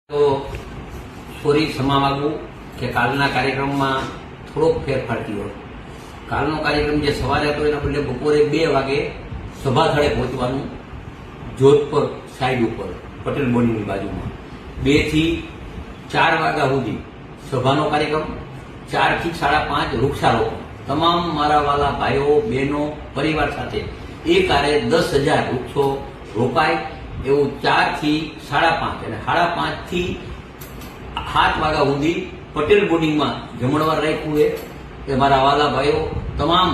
તો સોરી ક્ષમા માંગુ કે કાલના કાર્યક્રમમાં થોડોક ફેરફાર થયો. કાલનો કાર્યક્રમ જે સવારે હતો એના બદલે બપોરે 2 વાગે સભાસ્થળે પહોંચવાનું, જોધપુર સાઈડ ઉપર પટેલ બોર્ડિંગની બાજુમાં 2 થી 4 વાગ્યા સુધી સભાનો કાર્યક્રમ, 4 થી 5:30 વૃક્ષારોપણ. તમામ મારા વાલા ભાઈઓ બહેનો પરિવાર સાથે એક આરે 10,000 વૃક્ષો રોપાય એવું 4 થી 5:30 અને 5:30 થી 7 વાગ્યા સુધી પટેલ બોર્ડિંગમાં જમણવાર રાખ્યું છે. કે મારા વાલા ભાઈઓ તમામ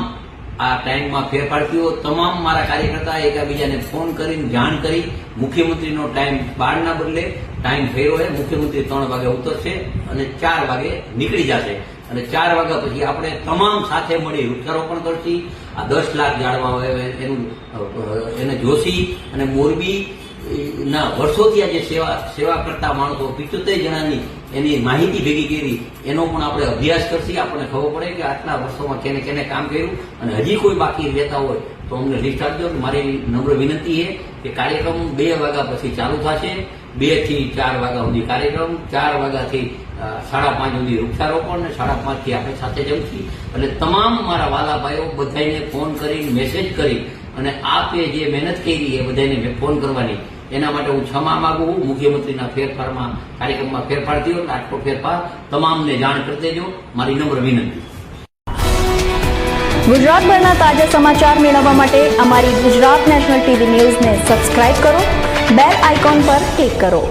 આ ટાઈમમાં ફેરફાર થયો. તમામ મારા કાર્યકર્તા એકબીજાને ફોન કરીને જાણ કરી મુખ્યમંત્રીનો ટાઈમ 12 ના બદલે ટાઈમ ફેરવો છે. મુખ્યમંત્રી 3 વાગે ઉતરશે અને 4 વાગે નીકળી જશે અને 4 વાગ્યા પછી આપણે તમામ સાથે મળી વૃક્ષારોપણ કરશી. આ 10 લાખ ઝાડવા એને જોશી અને મોરબી ના વર્ષોથી આ જે સેવા કરતા માણસો 75 જણાની એની માહિતી ભેગી કરી એનો પણ આપણે અભ્યાસ કરશી. આપણને ખબર પડે કે આટલા વર્ષોમાં કેને કેને કામ કર્યું અને હજી કોઈ બાકી રહેતા હોય તો અમને લિસ્ટ આપજો. મારી નમ્ર વિનંતી છે કે કાર્યક્રમ 2 વાગ્યા પછી ચાલુ થશે. 2 થી 4 વાગ્યા સુધી કાર્યક્રમ, 4 વાગ્યાથી 5:30 સુધી વૃક્ષારોપણ અને 5:30 થી આપણે સાથે જમશી. એટલે તમામ મારા વાલા ભાઈઓ બધાને ફોન કરી મેસેજ કરી અને આપે જે મહેનત કરી એ બધાને ફોન કરવાની, એના માટે હું ક્ષમા માંગુ છું. મુખ્યમંત્રીના ફેરફારમાં કાર્યક્રમમાં ફેરફાર થયો એટલે આટલો ફેરફાર તમામને જાણ કરી દેજો, મારી નમ્ર વિનંતી. ગુજરાતભરના તાજા સમાચાર મેળવવા માટે અમારી ગુજરાત નેશનલ ટીવી ન્યૂઝને સબસ્ક્રાઇબ કરો, બેલ આઇકોન પર ક્લિક કરો.